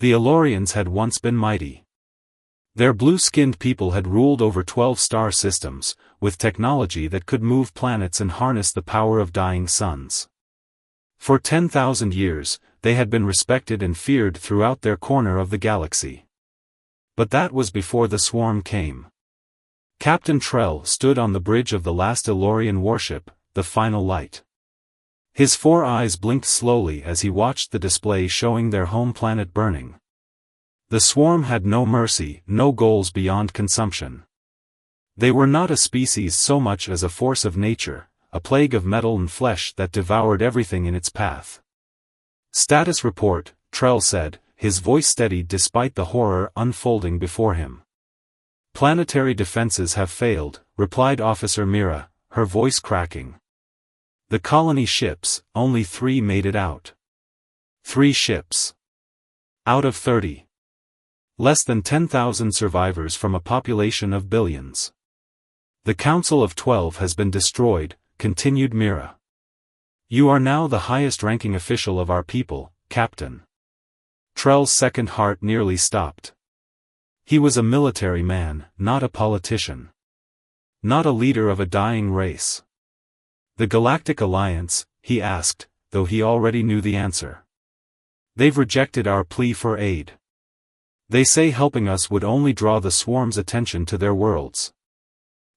The Elorians had once been mighty. Their blue-skinned people had ruled over 12 star systems, with technology that could move planets and harness the power of dying suns. For 10,000 years, they had been respected and feared throughout their corner of the galaxy. But that was before the swarm came. Captain Trell stood on the bridge of the last Elorian warship, the Final Light. His 4 eyes blinked slowly as he watched the display showing their home planet burning. The swarm had no mercy, no goals beyond consumption. They were not a species so much as a force of nature, a plague of metal and flesh that devoured everything in its path. "Status report," Trell said, his voice steady despite the horror unfolding before him. "Planetary defenses have failed," replied Officer Mira, her voice cracking. "The colony ships, only 3 made it out. 3 ships. Out of 30. Less than 10,000 survivors from a population of billions. The Council of 12 has been destroyed," continued Mira. "You are now the highest-ranking official of our people, Captain." Trell's second heart nearly stopped. He was a military man, not a politician. Not a leader of a dying race. "The Galactic Alliance?" he asked, though he already knew the answer. "They've rejected our plea for aid. They say helping us would only draw the swarm's attention to their worlds."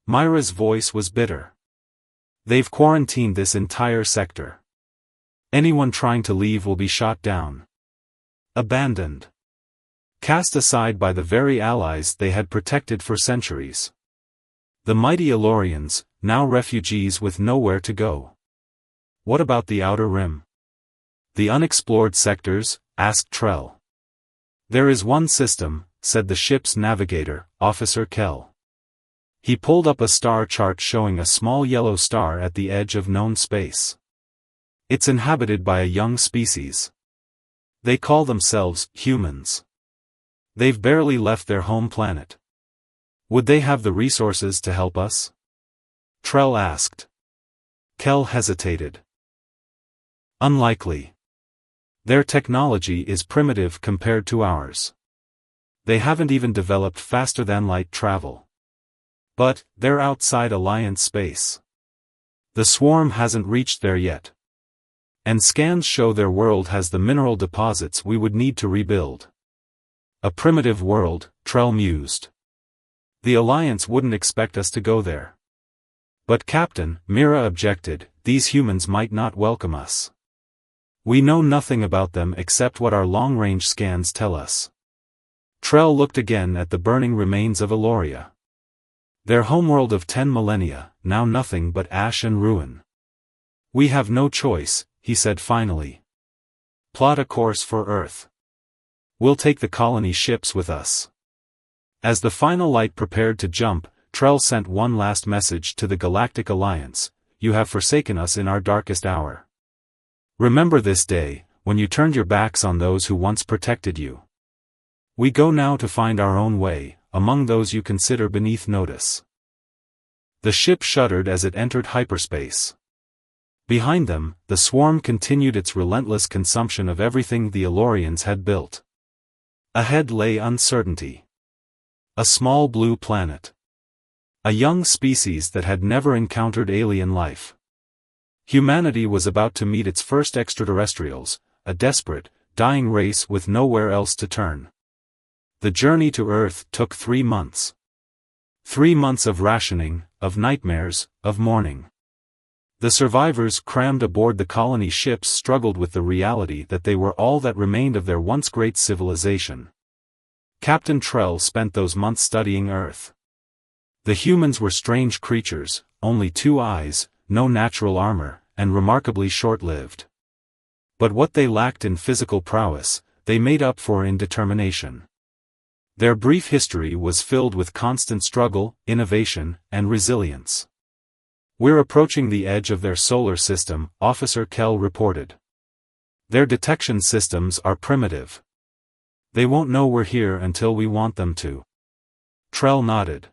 Myra's voice was bitter. "They've quarantined this entire sector. Anyone trying to leave will be shot down. Abandoned. Cast aside by the very allies they had protected for centuries. The mighty Elorians, now refugees with nowhere to go." "What about the Outer Rim? The unexplored sectors?" asked Trell. "There is one system," said the ship's navigator, Officer Kell. He pulled up a star chart showing a small yellow star at the edge of known space. "It's inhabited by a young species. They call themselves humans. They've barely left their home planet. Would they have the resources to help us?" Trell asked. Kell hesitated. "Unlikely. Their technology is primitive compared to ours. They haven't even developed faster-than-light travel. But, they're outside Alliance space. The swarm hasn't reached there yet. And scans show their world has the mineral deposits we would need to rebuild." "A primitive world," Trell mused. "The Alliance wouldn't expect us to go there." "But Captain," Mira objected, "these humans might not welcome us. We know nothing about them except what our long-range scans tell us." Trell looked again at the burning remains of Eloria. Their homeworld of 10 millennia, now nothing but ash and ruin. "We have no choice," he said finally. "Plot a course for Earth. We'll take the colony ships with us." As the Final Light prepared to jump, Trell sent one last message to the Galactic Alliance: "You have forsaken us in our darkest hour. Remember this day, when you turned your backs on those who once protected you. We go now to find our own way, among those you consider beneath notice." The ship shuddered as it entered hyperspace. Behind them, the swarm continued its relentless consumption of everything the Elorians had built. Ahead lay uncertainty. A small blue planet. A young species that had never encountered alien life. Humanity was about to meet its first extraterrestrials, a desperate, dying race with nowhere else to turn. The journey to Earth took 3 months. 3 months of rationing, of nightmares, of mourning. The survivors crammed aboard the colony ships struggled with the reality that they were all that remained of their once great civilization. Captain Trell spent those months studying Earth. The humans were strange creatures, only 2 eyes, no natural armor, and remarkably short-lived. But what they lacked in physical prowess, they made up for in determination. Their brief history was filled with constant struggle, innovation, and resilience. "We're approaching the edge of their solar system," Officer Kell reported. "Their detection systems are primitive. They won't know we're here until we want them to." Trell nodded.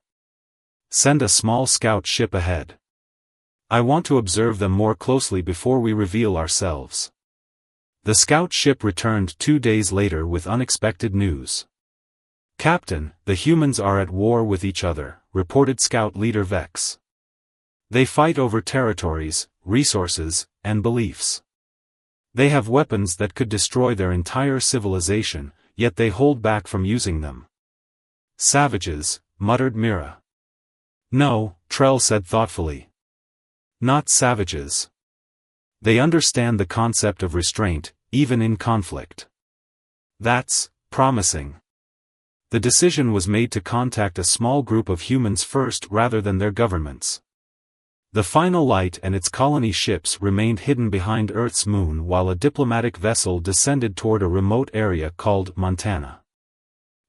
"Send a small scout ship ahead. I want to observe them more closely before we reveal ourselves." The scout ship returned 2 days later with unexpected news. "Captain, the humans are at war with each other," reported Scout Leader Vex. "They fight over territories, resources, and beliefs. They have weapons that could destroy their entire civilization, yet they hold back from using them." "Savages," muttered Mira. "No," Trell said thoughtfully. "Not savages. They understand the concept of restraint, even in conflict." "That's promising." The decision was made to contact a small group of humans first rather than their governments. The final light and its colony ships remained hidden behind Earth's moon while a diplomatic vessel descended toward a remote area called Montana.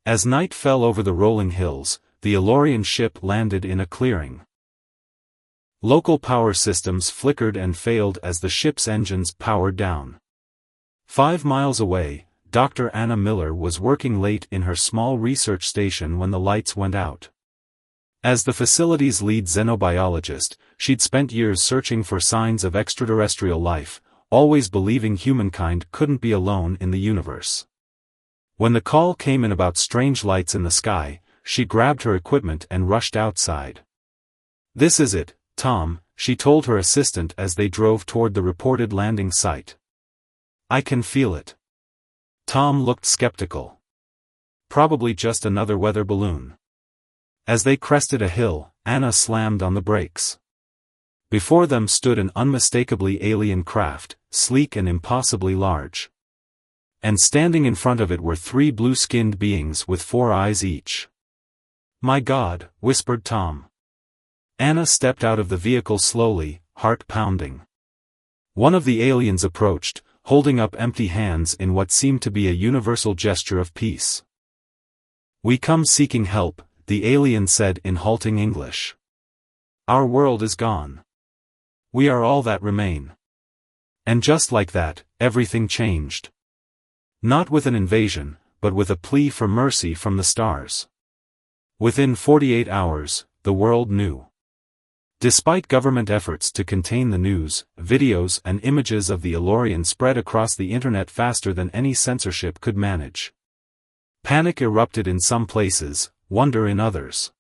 As night fell over the rolling hills, the Elorian ship landed in a clearing. Local power systems flickered and failed as the ship's engines powered down. 5 miles away, Dr. Anna Miller was working late in her small research station when the lights went out. As the facility's lead xenobiologist, she'd spent years searching for signs of extraterrestrial life, always believing humankind couldn't be alone in the universe. When the call came in about strange lights in the sky, she grabbed her equipment and rushed outside. "This is it, Tom," she told her assistant as they drove toward the reported landing site. "I can feel it." Tom looked skeptical. "Probably just another weather balloon." As they crested a hill, Anna slammed on the brakes. Before them stood an unmistakably alien craft, sleek and impossibly large. And standing in front of it were 3 blue-skinned beings with 4 eyes each. "My God," whispered Tom. Anna stepped out of the vehicle slowly, heart pounding. One of the aliens approached, holding up empty hands in what seemed to be a universal gesture of peace. "We come seeking help," the alien said in halting English. "Our world is gone. We are all that remain." And just like that, everything changed. Not with an invasion, but with a plea for mercy from the stars. Within 48 hours, the world knew. Despite government efforts to contain the news, videos and images of the Elorian spread across the internet faster than any censorship could manage. Panic erupted in some places, wonder in others.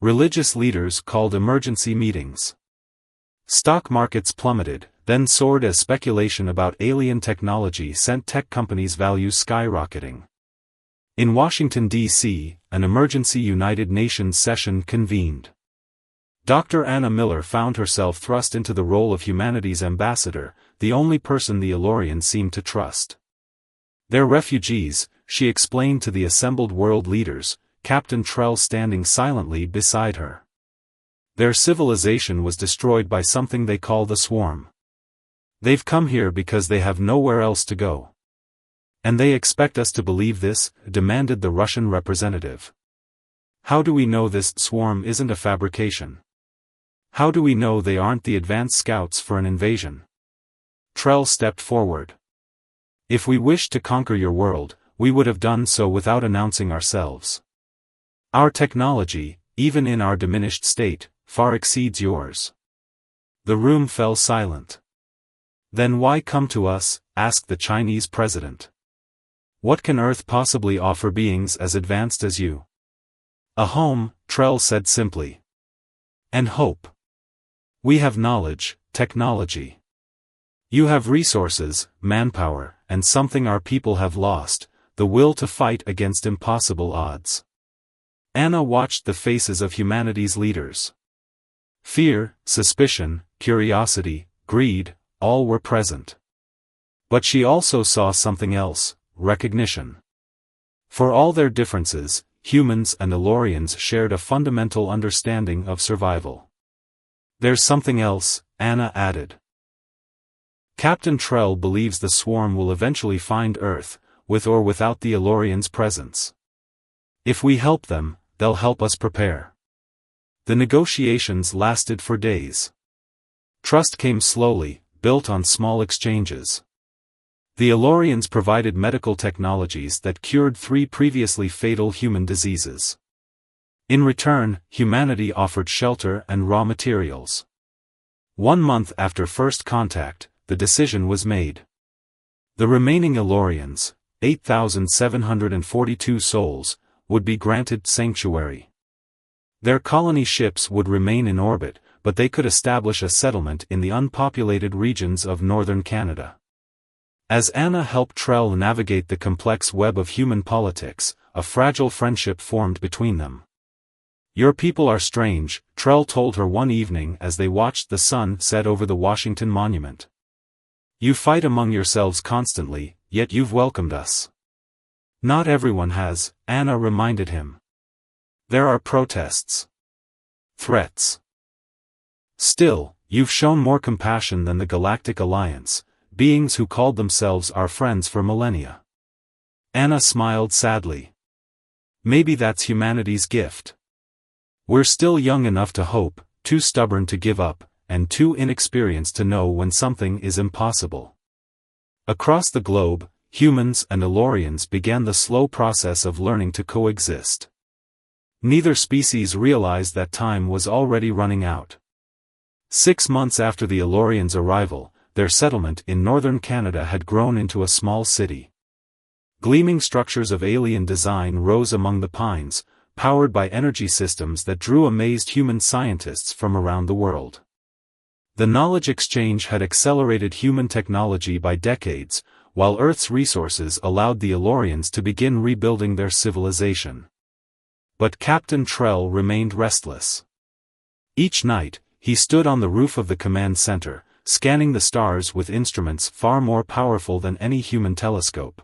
Religious leaders called emergency meetings. Stock markets plummeted, then soared as speculation about alien technology sent tech companies' values skyrocketing. In Washington, D.C., an emergency United Nations session convened. Dr. Anna Miller found herself thrust into the role of humanity's ambassador, the only person the Elorians seemed to trust. "They're refugees," she explained to the assembled world leaders, Captain Trell standing silently beside her. "Their civilization was destroyed by something they call the Swarm. They've come here because they have nowhere else to go." "And they expect us to believe this?" demanded the Russian representative. "How do we know this swarm isn't a fabrication? How do we know they aren't the advanced scouts for an invasion?" Trell stepped forward. "If we wished to conquer your world, we would have done so without announcing ourselves. Our technology, even in our diminished state, far exceeds yours." The room fell silent. "Then why come to us?" asked the Chinese president. "What can Earth possibly offer beings as advanced as you?" "A home," Trell said simply. "And hope. We have knowledge, technology. You have resources, manpower, and something our people have lost, the will to fight against impossible odds." Anna watched the faces of humanity's leaders. Fear, suspicion, curiosity, greed, all were present. But she also saw something else, recognition. For all their differences, humans and Elorians shared a fundamental understanding of survival. "There's something else," Anna added. "Captain Trell believes the swarm will eventually find Earth, with or without the Elorians' presence. If we help them, they'll help us prepare." The negotiations lasted for days. Trust came slowly, built on small exchanges. The Elorians provided medical technologies that cured 3 previously fatal human diseases. In return, humanity offered shelter and raw materials. 1 month after first contact, the decision was made. The remaining Elorians, 8,742 souls, would be granted sanctuary. Their colony ships would remain in orbit, but they could establish a settlement in the unpopulated regions of northern Canada. As Anna helped Trell navigate the complex web of human politics, a fragile friendship formed between them. "Your people are strange," Trell told her one evening as they watched the sun set over the Washington Monument. "You fight among yourselves constantly, yet you've welcomed us." "Not everyone has," Anna reminded him. "There are protests. Threats. Still, you've shown more compassion than the Galactic Alliance, beings who called themselves our friends for millennia." Anna smiled sadly. "Maybe that's humanity's gift. We're still young enough to hope, too stubborn to give up, and too inexperienced to know when something is impossible." Across the globe, humans and Elorians began the slow process of learning to coexist. Neither species realized that time was already running out. 6 months after the Elorians' arrival, their settlement in northern Canada had grown into a small city. Gleaming structures of alien design rose among the pines, powered by energy systems that drew amazed human scientists from around the world. The knowledge exchange had accelerated human technology by decades, while Earth's resources allowed the Elorians to begin rebuilding their civilization. But Captain Trell remained restless. Each night, he stood on the roof of the command center, scanning the stars with instruments far more powerful than any human telescope.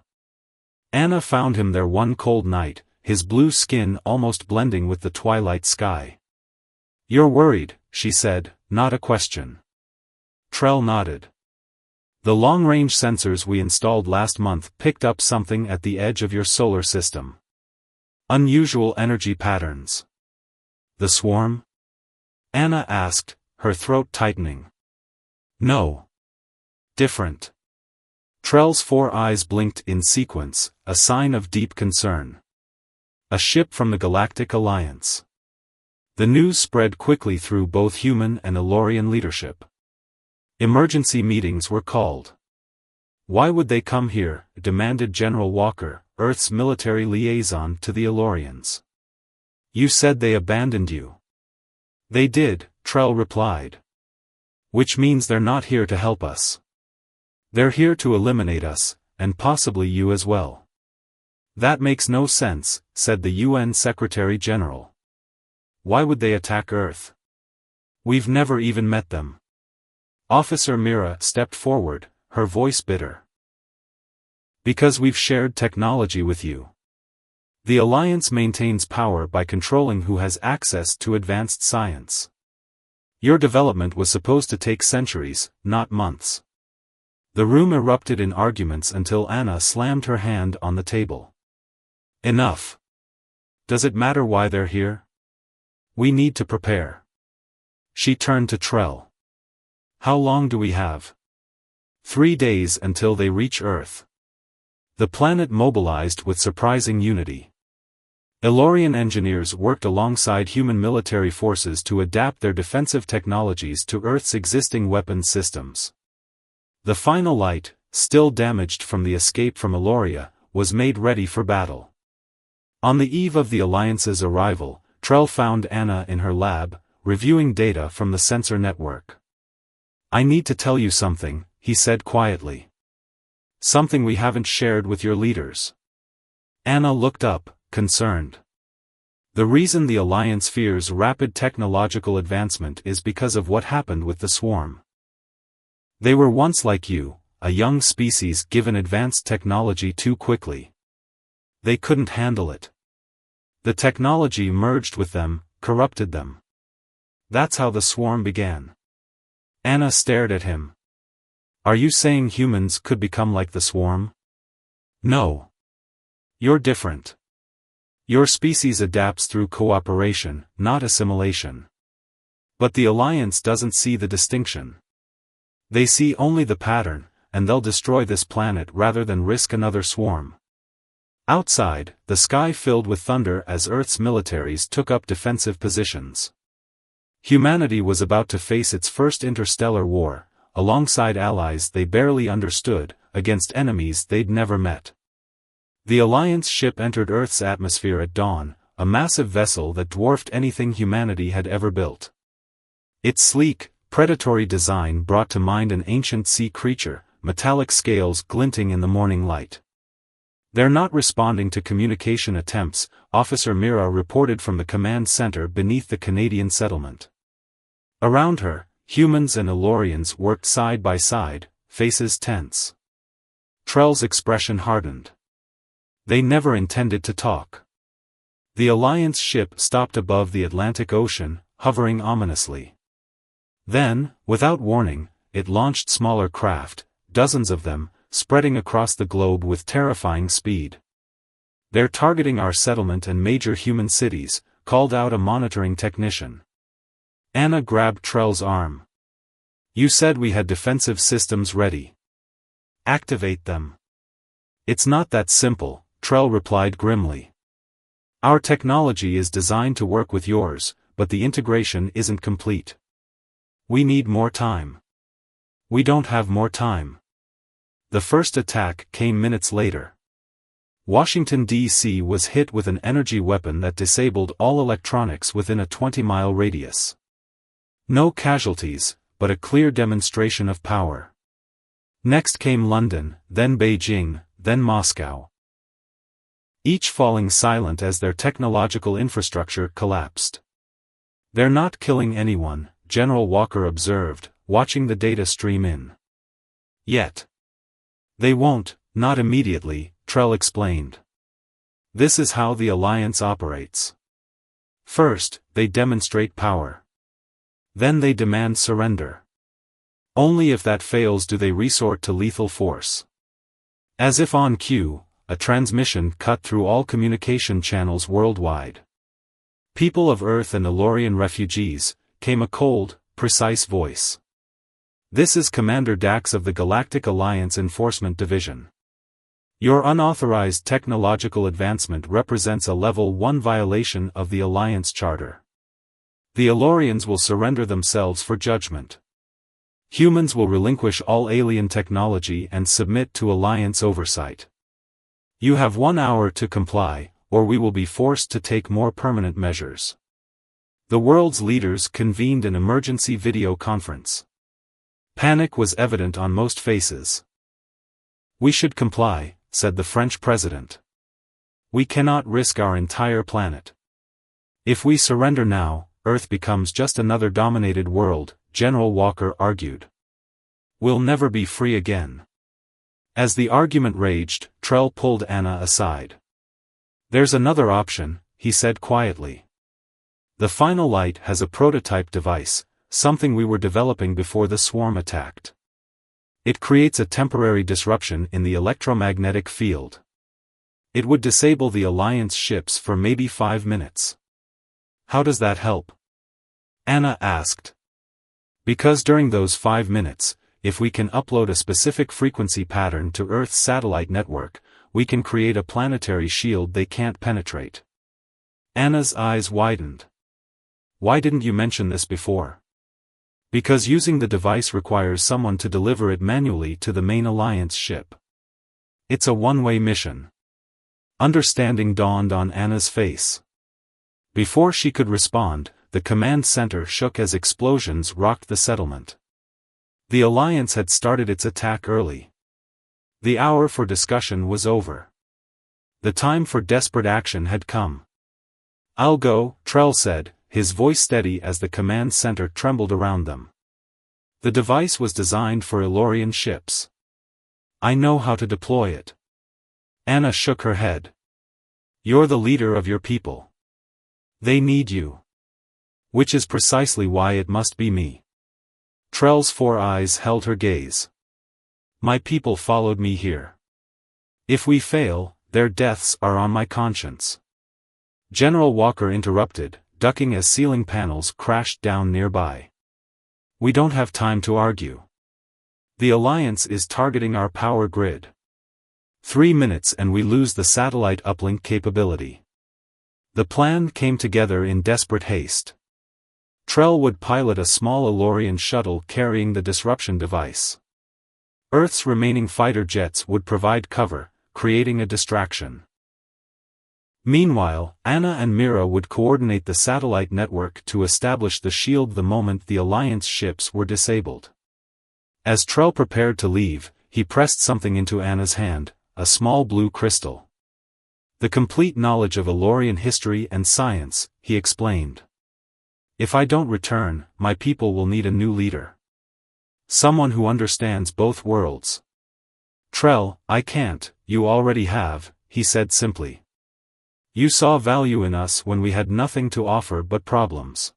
Anna found him there one cold night, his blue skin almost blending with the twilight sky. "You're worried," she said, not a question. Trell nodded. "The long-range sensors we installed last month picked up something at the edge of your solar system. Unusual energy patterns." "The swarm?" Anna asked, her throat tightening. "No. Different." Trell's 4 eyes blinked in sequence, a sign of deep concern. "A ship from the Galactic Alliance." The news spread quickly through both human and Elorian leadership. Emergency meetings were called. "Why would they come here?" demanded General Walker, Earth's military liaison to the Elorians. "You said they abandoned you." "They did," Trell replied. "Which means they're not here to help us. They're here to eliminate us, and possibly you as well." "That makes no sense," said the UN Secretary-General. "Why would they attack Earth? We've never even met them." Officer Mira stepped forward, her voice bitter. "Because we've shared technology with you. The Alliance maintains power by controlling who has access to advanced science. Your development was supposed to take centuries, not months." The room erupted in arguments until Anna slammed her hand on the table. "Enough. Does it matter why they're here? We need to prepare." She turned to Trell. "How long do we have?" 3 days until they reach Earth." The planet mobilized with surprising unity. Elorian engineers worked alongside human military forces to adapt their defensive technologies to Earth's existing weapons systems. The final light, still damaged from the escape from Eloria, was made ready for battle. On the eve of the Alliance's arrival, Trell found Anna in her lab, reviewing data from the sensor network. "I need to tell you something," he said quietly. "Something we haven't shared with your leaders." Anna looked up, concerned. "The reason the Alliance fears rapid technological advancement is because of what happened with the swarm. They were once like you, a young species given advanced technology too quickly. They couldn't handle it. The technology merged with them, corrupted them. That's how the swarm began." Anna stared at him. "Are you saying humans could become like the swarm?" "No. You're different. Your species adapts through cooperation, not assimilation. But the Alliance doesn't see the distinction. They see only the pattern, and they'll destroy this planet rather than risk another swarm." Outside, the sky filled with thunder as Earth's militaries took up defensive positions. Humanity was about to face its first interstellar war, alongside allies they barely understood, against enemies they'd never met. The Alliance ship entered Earth's atmosphere at dawn, a massive vessel that dwarfed anything humanity had ever built. Its sleek, predatory design brought to mind an ancient sea creature, metallic scales glinting in the morning light. "They're not responding to communication attempts," Officer Mira reported from the command center beneath the Canadian settlement. Around her, humans and Elorians worked side by side, faces tense. Trell's expression hardened. They never intended to talk. The Alliance ship stopped above the Atlantic Ocean, hovering ominously. Then, without warning, it launched smaller craft, dozens of them, spreading across the globe with terrifying speed. "They're targeting our settlement and major human cities," called out a monitoring technician. Anna grabbed Trell's arm. "You said we had defensive systems ready. Activate them." "It's not that simple," Trell replied grimly. "Our technology is designed to work with yours, but the integration isn't complete. We need more time." "We don't have more time." The first attack came minutes later. Washington, D.C. was hit with an energy weapon that disabled all electronics within a 20-mile radius. No casualties, but a clear demonstration of power. Next came London, then Beijing, then Moscow. Each falling silent as their technological infrastructure collapsed. "They're not killing anyone," General Walker observed, watching the data stream in. "Yet. They won't, not immediately," Trell explained. "This is how the Alliance operates. First, they demonstrate power. Then they demand surrender. Only if that fails do they resort to lethal force." As if on cue, a transmission cut through all communication channels worldwide. "People of Earth and Elorian refugees," came a cold, precise voice. "This is Commander Dax of the Galactic Alliance Enforcement Division. Your unauthorized technological advancement represents a Level 1 violation of the Alliance Charter. The Elorians will surrender themselves for judgment. Humans will relinquish all alien technology and submit to Alliance oversight. You have 1 hour to comply, or we will be forced to take more permanent measures." The world's leaders convened an emergency video conference. Panic was evident on most faces. "We should comply," said the French president. "We cannot risk our entire planet. If we surrender now, Earth becomes just another dominated world," General Walker argued. "We'll never be free again." As the argument raged, Trell pulled Anna aside. "There's another option," he said quietly. "The Final Light has a prototype device, something we were developing before the swarm attacked. It creates a temporary disruption in the electromagnetic field. It would disable the Alliance ships for maybe 5 minutes. How does that help?" Anna asked. "Because during those 5 minutes, if we can upload a specific frequency pattern to Earth's satellite network, we can create a planetary shield they can't penetrate." Anna's eyes widened. "Why didn't you mention this before?" "Because using the device requires someone to deliver it manually to the main Alliance ship. It's a one-way mission." Understanding dawned on Anna's face. Before she could respond, the command center shook as explosions rocked the settlement. The Alliance had started its attack early. The hour for discussion was over. The time for desperate action had come. "I'll go," Trell said, his voice steady as the command center trembled around them. The device was designed for Elorian ships. "I know how to deploy it." Anna shook her head. "You're the leader of your people. They need you. Which is precisely why it must be me." Trell's 4 eyes held her gaze. "My people followed me here. If we fail, their deaths are on my conscience." General Walker interrupted, ducking as ceiling panels crashed down nearby. "We don't have time to argue. The Alliance is targeting our power grid. 3 minutes and we lose the satellite uplink capability." The plan came together in desperate haste. Trell would pilot a small Elorian shuttle carrying the disruption device. Earth's remaining fighter jets would provide cover, creating a distraction. Meanwhile, Anna and Mira would coordinate the satellite network to establish the shield the moment the Alliance ships were disabled. As Trell prepared to leave, he pressed something into Anna's hand, a small blue crystal. The complete knowledge of Elorian history and science, he explained. If I don't return, my people will need a new leader. Someone who understands both worlds. Trell, I can't, you already have, he said simply. You saw value in us when we had nothing to offer but problems.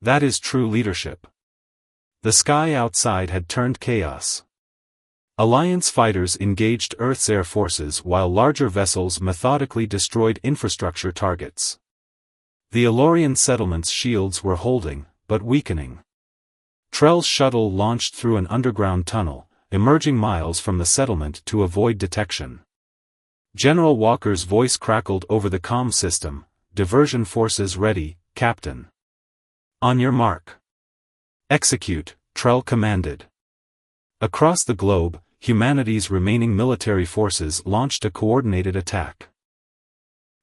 That is true leadership. The sky outside had turned chaos. Alliance fighters engaged Earth's air forces while larger vessels methodically destroyed infrastructure targets. The Elorian settlement's shields were holding, but weakening. Trell's shuttle launched through an underground tunnel, emerging miles from the settlement to avoid detection. General Walker's voice crackled over the comm system, "Diversion forces ready, Captain." "On your mark. Execute," Trell commanded. Across the globe, humanity's remaining military forces launched a coordinated attack.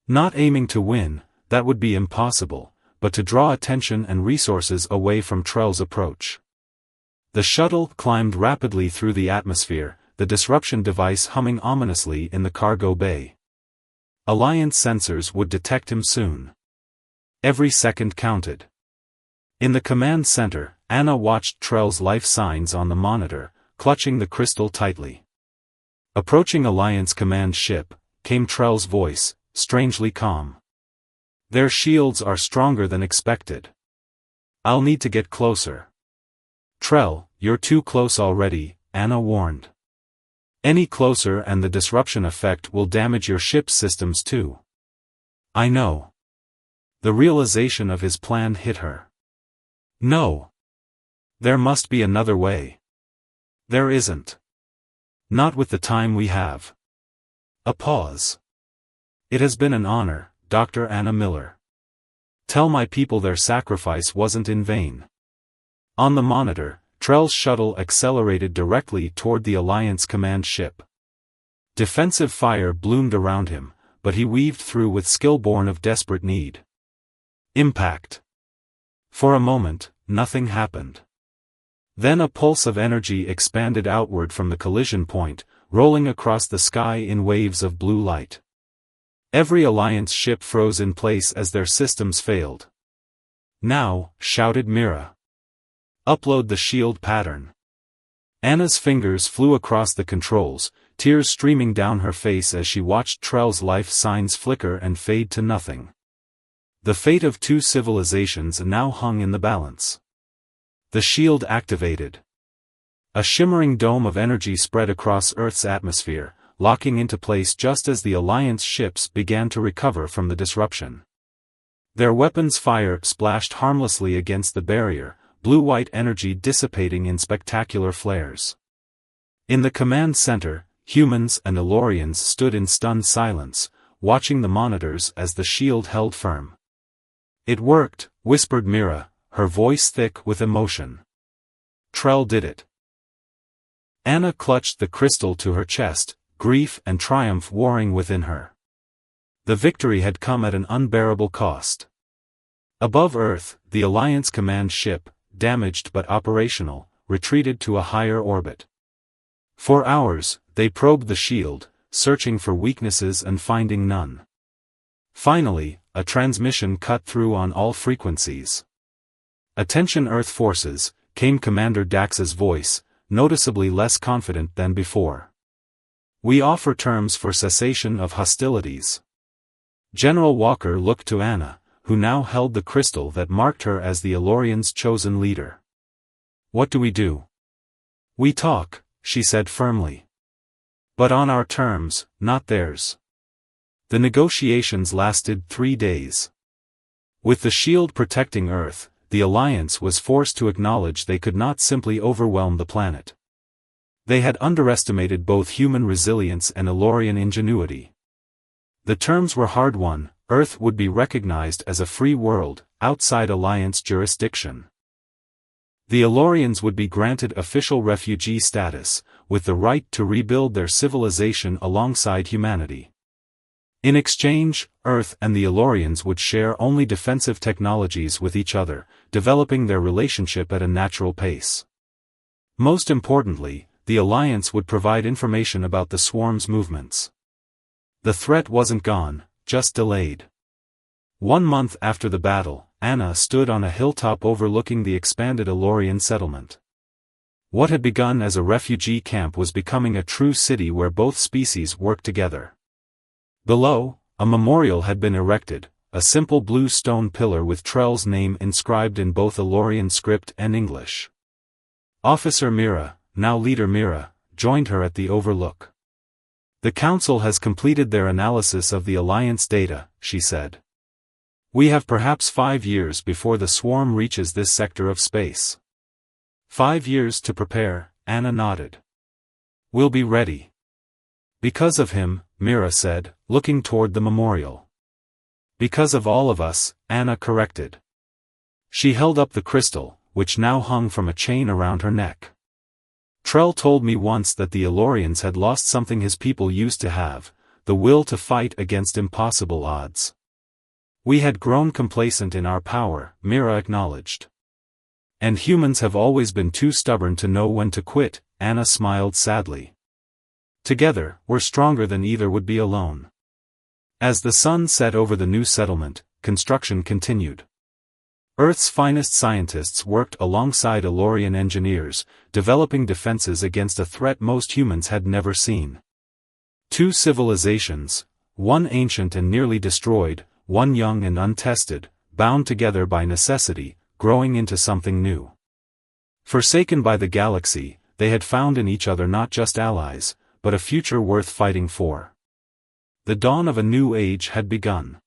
Not aiming to win, that would be impossible, but to draw attention and resources away from Trell's approach. The shuttle climbed rapidly through the atmosphere, the disruption device humming ominously in the cargo bay. Alliance sensors would detect him soon. Every second counted. In the command center, Anna watched Trell's life signs on the monitor, clutching the crystal tightly. Approaching Alliance command ship, came Trell's voice, strangely calm. "Their shields are stronger than expected. I'll need to get closer." "Trell, you're too close already," Anna warned. "Any closer and the disruption effect will damage your ship's systems too." "I know." The realization of his plan hit her. "No. There must be another way." "There isn't. Not with the time we have." A pause. "It has been an honor, Dr. Anna Miller. Tell my people their sacrifice wasn't in vain." On the monitor, Trell's shuttle accelerated directly toward the Alliance command ship. Defensive fire bloomed around him, but he weaved through with skill born of desperate need. Impact. For a moment, nothing happened. Then a pulse of energy expanded outward from the collision point, rolling across the sky in waves of blue light. Every Alliance ship froze in place as their systems failed. "Now," shouted Mira. "Upload the shield pattern." Anna's fingers flew across the controls, tears streaming down her face as she watched Trell's life signs flicker and fade to nothing. The fate of two civilizations now hung in the balance. The shield activated. A shimmering dome of energy spread across Earth's atmosphere, locking into place just as the Alliance ships began to recover from the disruption. Their weapons' fire splashed harmlessly against the barrier, blue-white energy dissipating in spectacular flares. In the command center, humans and Elorians stood in stunned silence, watching the monitors as the shield held firm. "It worked," whispered Mira, her voice thick with emotion. "Trell did it." Anna clutched the crystal to her chest, grief and triumph warring within her. The victory had come at an unbearable cost. Above Earth, the Alliance command ship, damaged but operational, retreated to a higher orbit. For hours, they probed the shield, searching for weaknesses and finding none. Finally, a transmission cut through on all frequencies. "Attention Earth forces," came Commander Dax's voice, noticeably less confident than before. "We offer terms for cessation of hostilities." General Walker looked to Anna, who now held the crystal that marked her as the Elorians' chosen leader. "What do we do?" "We talk," she said firmly. "But on our terms, not theirs." The negotiations lasted 3 days. With the shield protecting Earth, the Alliance was forced to acknowledge they could not simply overwhelm the planet. They had underestimated both human resilience and Elorian ingenuity. The terms were hard-won: Earth would be recognized as a free world, outside Alliance jurisdiction. The Elorians would be granted official refugee status, with the right to rebuild their civilization alongside humanity. In exchange, Earth and the Elorians would share only defensive technologies with each other, developing their relationship at a natural pace. Most importantly, the Alliance would provide information about the swarm's movements. The threat wasn't gone, just delayed. 1 month after the battle, Anna stood on a hilltop overlooking the expanded Elorian settlement. What had begun as a refugee camp was becoming a true city where both species worked together. Below, a memorial had been erected, a simple blue stone pillar with Trell's name inscribed in both Elorian script and English. Officer Mira, now Leader Mira, joined her at the overlook. "The Council has completed their analysis of the Alliance data," she said. "We have perhaps 5 years before the swarm reaches this sector of space." 5 years to prepare, Anna nodded. "We'll be ready." "Because of him," Mira said, looking toward the memorial. "Because of all of us," Anna corrected. She held up the crystal, which now hung from a chain around her neck. "Trell told me once that the Elorians had lost something his people used to have, the will to fight against impossible odds. We had grown complacent in our power," Mira acknowledged. "And humans have always been too stubborn to know when to quit," Anna smiled sadly. "Together, we're stronger than either would be alone." As the sun set over the new settlement, construction continued. Earth's finest scientists worked alongside Elorian engineers, developing defenses against a threat most humans had never seen. 2 civilizations, one ancient and nearly destroyed, one young and untested, bound together by necessity, growing into something new. Forsaken by the galaxy, they had found in each other not just allies, but a future worth fighting for. The dawn of a new age had begun.